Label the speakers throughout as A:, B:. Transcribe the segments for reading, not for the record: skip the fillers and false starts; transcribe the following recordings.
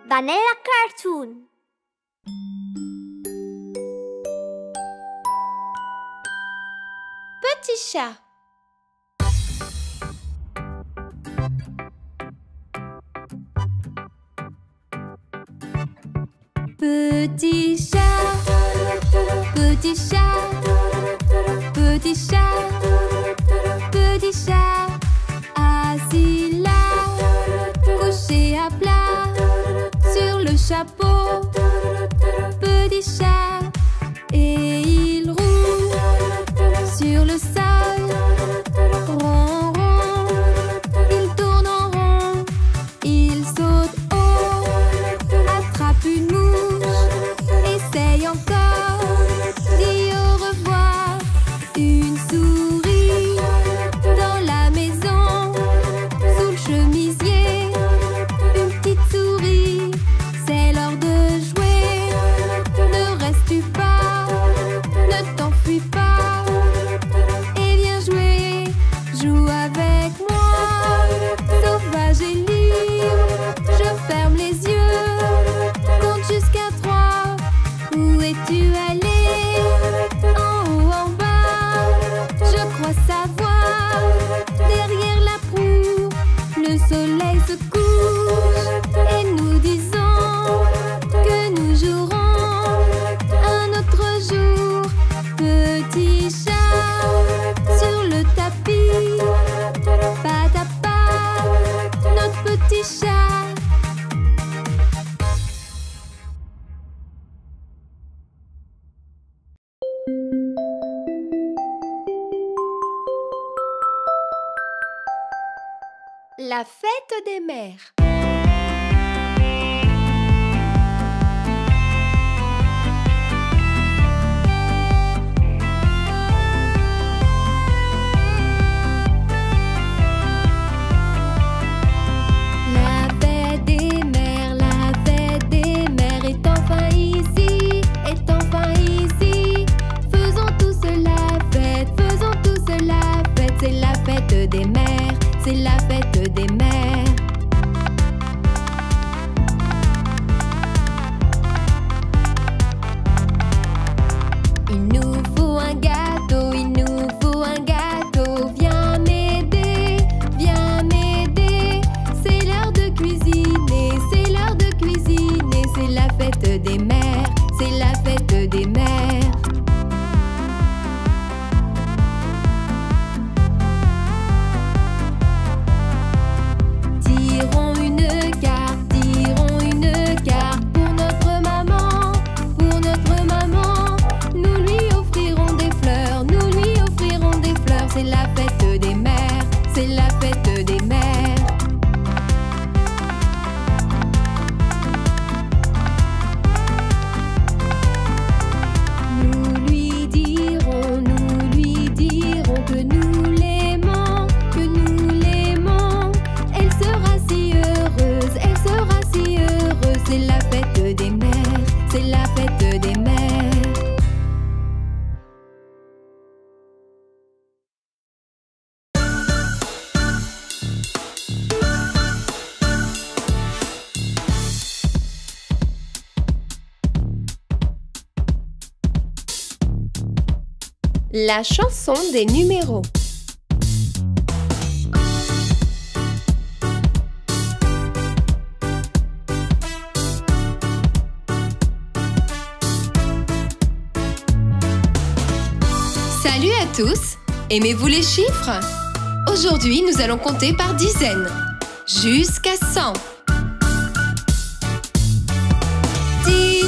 A: Vanilla Cartoon.
B: Petit chat. Petit chat, petit chat, petit chat, petit chat, assis là, couché à plat, sur le chapeau, petit chat, et il roule sur le sol, rond, rond, il tourne en rond, il saute haut, attrape une mouche, essaye encore, dit au revoir, une souris dans la maison, sous le chemisier, une petite souris, c'est l'heure de jouer, ne restes pas, ne t'enfuis pas, et viens jouer, joue avec moi, sauvage et libre, je ferme les yeux, compte jusqu'à 3, où es-tu allé? En haut, en bas, je crois savoir, derrière la proue, le soleil se couche, et nous disons que nous jouerons un autre jour, petit chat, sur le tapis, pas à pas, notre petit chat. La fête des mères. La fête des mères est enfin ici, est enfin ici. Faisons tous la fête, faisons tous la fête, c'est la fête des mères, c'est la fête des mères. Il nous faut un gâteau, il nous faut un gâteau. Viens m'aider, c'est l'heure de cuisiner, c'est l'heure de cuisiner. C'est la fête des mères, c'est la fête des mères. Tirons une carte pour notre maman, pour notre maman. Nous lui offrirons des fleurs, nous lui offrirons des fleurs. C'est la fête des mères, c'est la fête des mères. Nous lui dirons que nous l'aimons, que nous l'aimons. Elle sera si heureuse, elle sera si heureuse. C'est la fête des mères, c'est la fête des mères. La chanson des numéros. Salut à tous! Aimez-vous les chiffres? Aujourd'hui, nous allons compter par dizaines, jusqu'à 100. 10,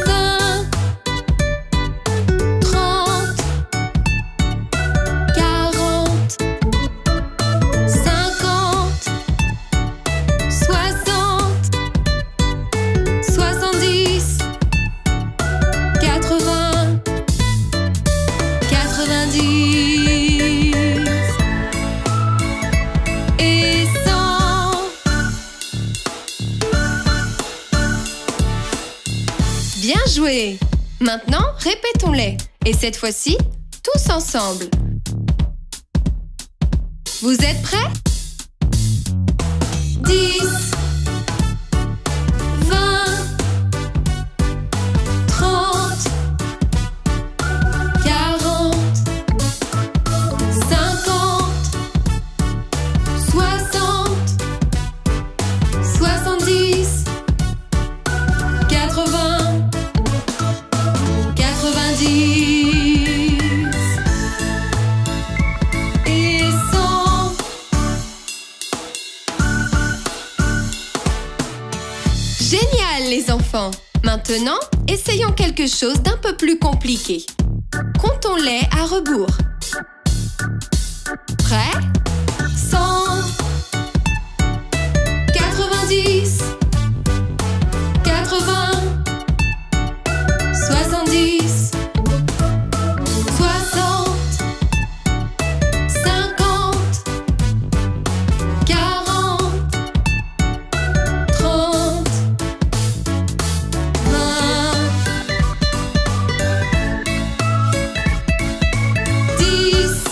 B: 20, 30, 40, 50, 60, 70, 80, 90 et 100. Bien joué! Maintenant, répétons-les. Et cette fois-ci, tous ensemble. Vous êtes prêts? 10, enfants. Maintenant, essayons quelque chose d'un peu plus compliqué. Comptons-les à rebours. Prêt? 100, 90, 80, 70, 60, 50, 40, 30, 20, 10.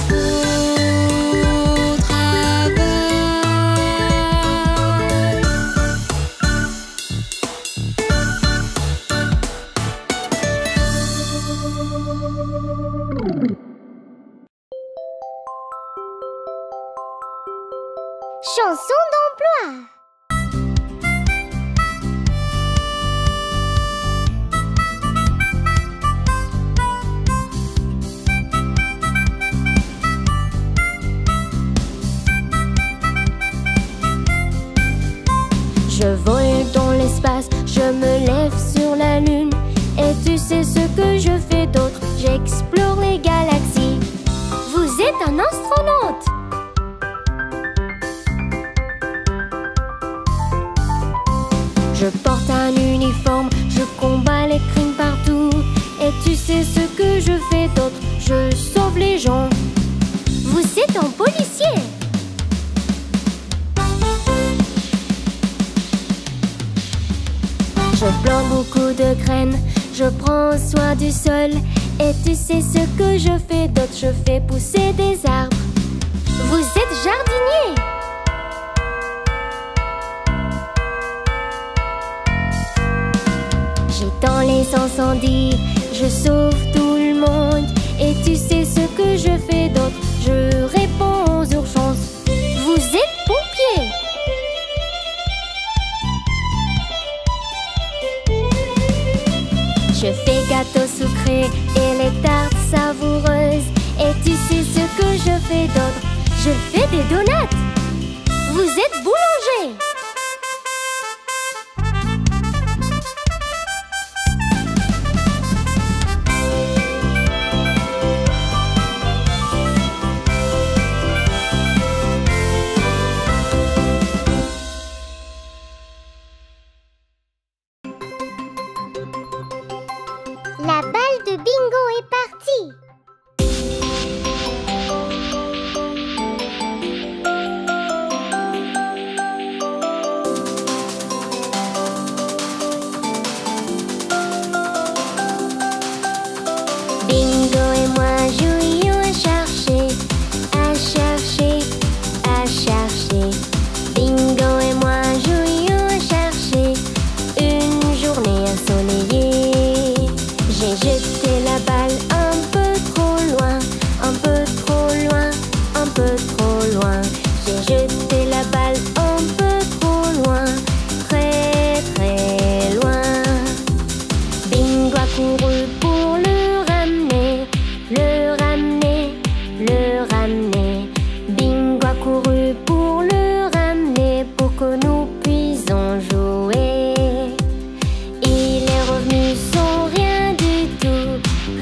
B: Au travail.
A: Chanson d'emploi. Je vole dans l'espace, je me lève sur la lune. Et tu sais ce que je fais d'autre? J'explore les galaxies. Vous êtes un astronaute. Je porte un uniforme, je combats les crimes partout. Et tu sais ce que je fais d'autre? Je sauve les gens. Vous êtes un policier. Je plante beaucoup de graines, je prends soin du sol. Et tu sais ce que je fais d'autre? Je fais pousser des arbres. Vous êtes jardinier. J'éteins les incendies, je sauve tout le monde. Et tu sais ce que je fais d'autre? Je réponds aux urgences. Vous êtes pompier. Je fais gâteaux sucrés et les tartes savoureuses. Et tu sais ce que je fais d'autre? Je fais des donuts. Vous êtes boulanger. La balle de bingo est partie. Bingo et moi jouions à chercher, à chercher, à chercher. Bingo et moi jouions à chercher une journée ensoleillée. J'ai jeté la balle un peu trop loin, un peu trop loin, un peu trop loin. J'ai jeté la balle un peu trop loin, très très loin. Bingo a couru pour le ramener, le ramener, le ramener. Bingo a couru pour le ramener pour que nous puissions jouer. Il est revenu sans rien du tout,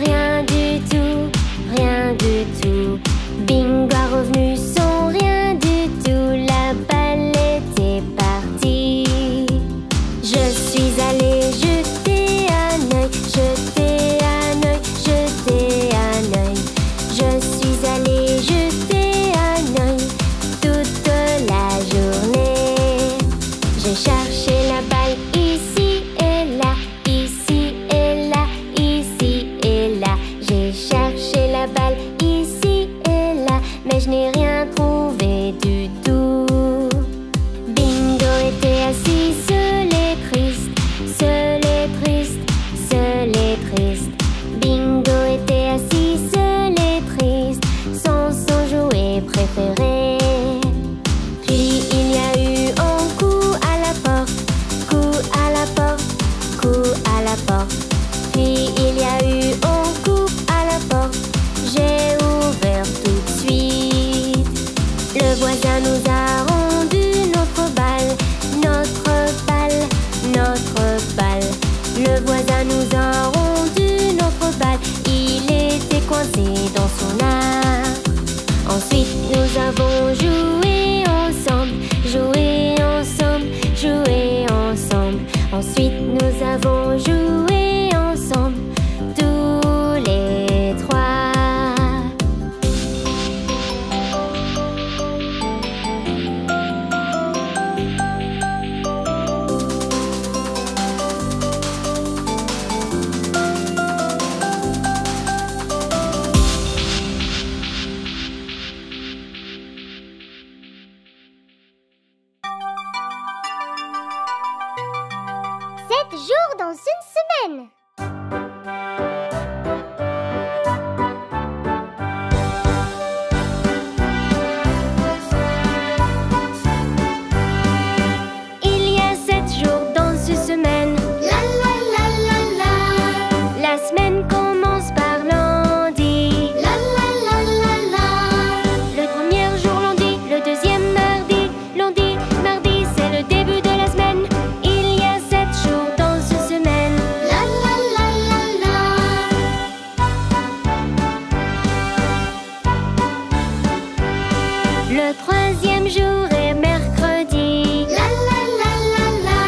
A: rien du tout, rien du tout. Bingo a revenu sans rien du tout, la balle était partie. Je suis allée jeter un œil, jeter un œil, jeter un œil. Je suis allée jeter un œil toute la journée. J'ai cherché la balle ici et là, ici et là, ici et là. J'ai cherché la balle ici et là, mais je n'ai rien trouvé du tout. Bingo était assis seul et triste, seul et triste, seul et triste. Bingo était assis seul et triste, sans son jouet préféré. Puis il y a eu un coup à la porte, coup à la porte, coup à la porte. Puis il y a eu un coup à la porte, j'ai ouvert tout de suite. Le voisin nous a rendu coincé dans son arbre. Ensuite nous avons joué ensemble, joué ensemble, joué ensemble. Ensuite nous avons joué ensemble, tous les trois.
C: 7 jours dans une semaine.
A: Il y a 7 jours dans une semaine.
C: La la la la la.
A: La semaine commence par lundi.
C: La la la la la.
A: Le premier jour lundi, le deuxième mardi. Lundi, mardi, c'est le début de la semaine. Il y a 7 jours dans une semaine.
C: La la la la la.
A: Le troisième jour est mercredi.
C: La la la la la.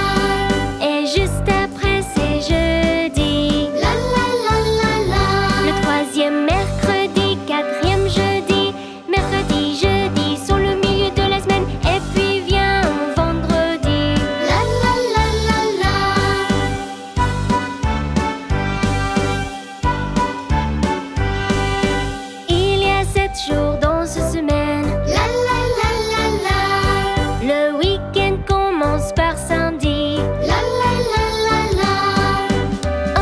A: Et juste après c'est jeudi.
C: La la la la la.
A: Le troisième mercredi, quatrième jeudi. Mercredi, jeudi sont le milieu de la semaine. Et puis vient vendredi.
C: La la la la la.
A: Il y a 7 jours dans une semaine.
C: La la la la la.
A: Le week-end commence par samedi.
C: La la la la la.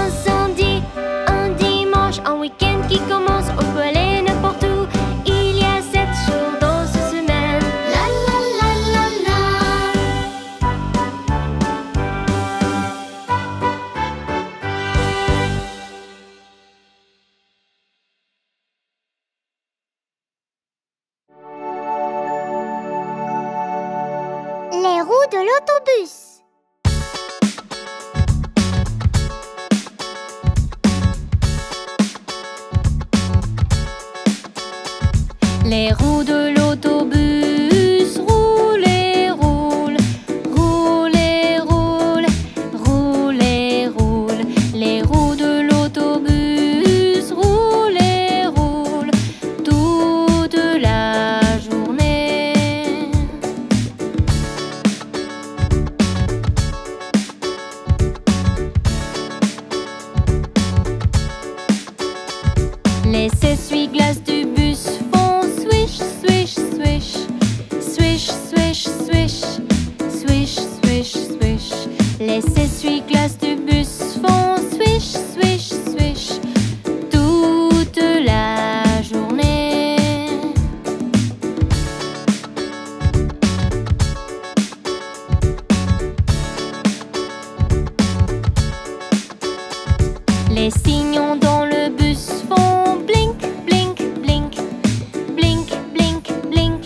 A: Un samedi, un dimanche, un week-end qui commence. On peut aller n'importe où. Il y a 7 jours dans une semaine.
C: La la la la la. Les roues de l'autobus.
A: Les roues de l'autobus roulent et roulent, roulent et roulent, roulent et roulent. Les roues de l'autobus roulent et roulent toute la journée. Les essuie-glaces du bus font swish, swish, swish, swish, swish, swish, swish, swish, swish. Les essuie-glaces du bus font swish, swish, swish, toute la journée. Les signaux dans le bus font blink, blink, blink, blink, blink, blink,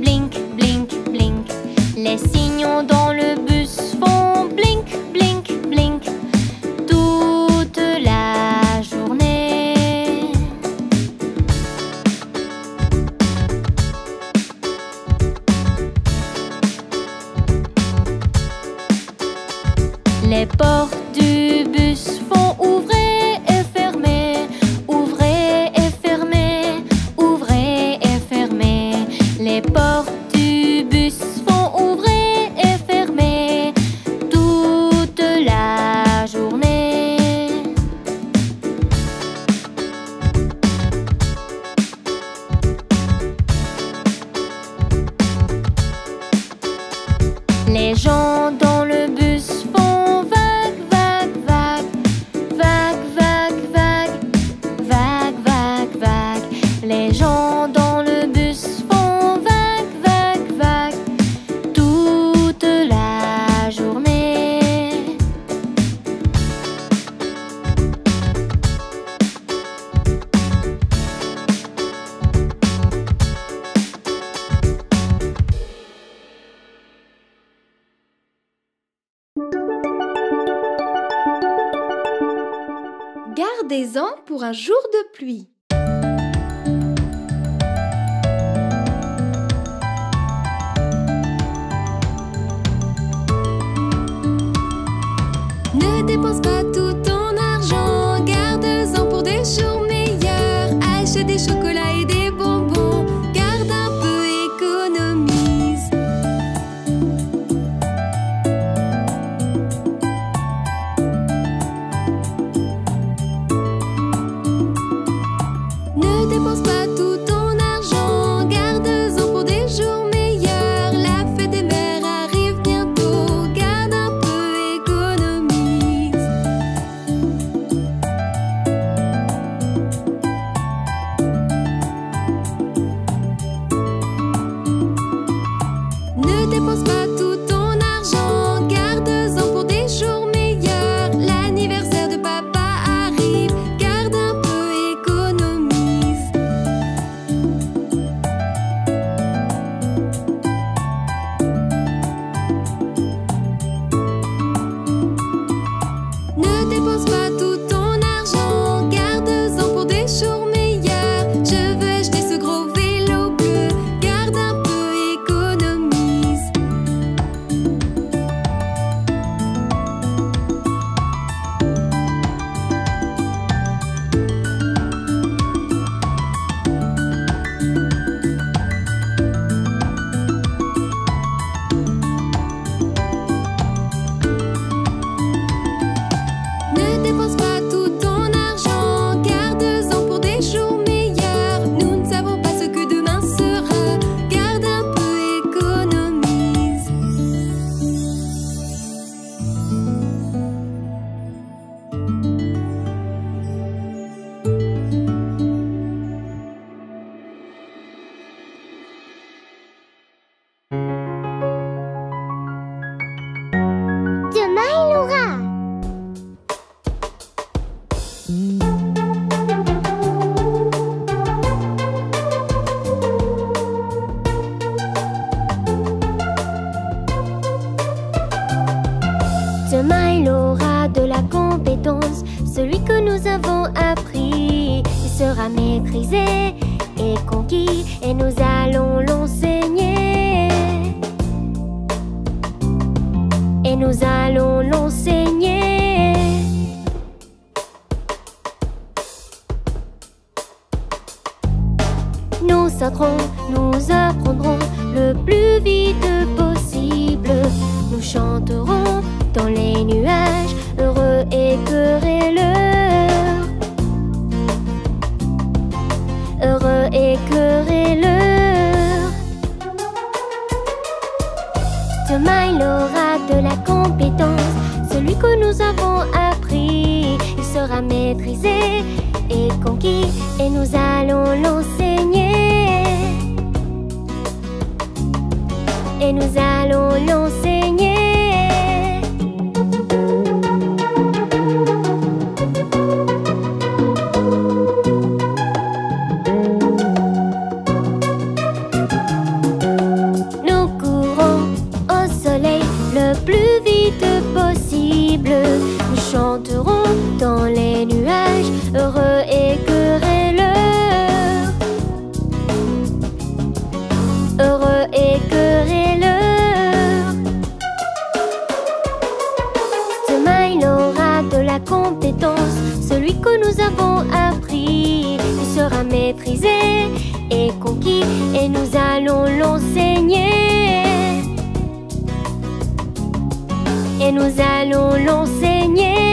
A: blink, blink, blink. Les signaux dans le bus font blink, blink, blink, toute la journée. Les portes du bus font ouvrir et fermer, ouvrir et fermer, ouvrir et fermer. Les portes du bus font ouvrir et fermer toute la journée. Les gens dans le bus font vague, vague, vague, vague, vague, vague, vague, vague, vague. Les gens dans le bus font vague, vague, vague, toute la journée.
B: Gardez-en pour un jour de pluie. dépense pas tout ton argent, garde-en pour des jours meilleurs. Achète des chocolats et des bonbons, garde un peu, économise. Ne dépense pas tout ton argent, garde-en pour des jours meilleurs. La fête des mères arrive bientôt, garde un peu, économise. Ne dépense pas tout ton argent, garde-en pour des jours meilleurs. L'anniversaire de papa arrive, garde un peu, économise. Ne dépense pas tout ton argent, garde-en pour des jours meilleurs. Je veux acheter ce gros vélo bleu, garde un peu, économise. Ne dépense pas tout ton argent, garde-en pour des jours meilleurs. Nous ne savons pas ce que demain sera, garde un peu, économise.
A: Demain, il aura. Demain, il aura de la compétence, celui que nous avons appris. Il sera maîtrisé et conquis, et nous allons l'enseigner. Et nous allons l'enseigner. Nous sauterons, nous apprendrons le plus vite possible. Nous chanterons dans les nuages, heureux et querelleurs. Heureux et querelleurs. Demain, il aura de la compétence, celui que nous avons appris. Il sera maîtrisé et conquis, et nous allons l'enseigner. Et nous allons l'enseigner. Nous courons au soleil le plus vite possible. Nous chanterons dans les nuages, heureux et querelleurs. Heureux et querelleurs. Demain, il aura de la compétence, celui que nous avons appris. Il sera maîtrisé et conquis, et nous allons l'enseigner. Et nous allons l'enseigner.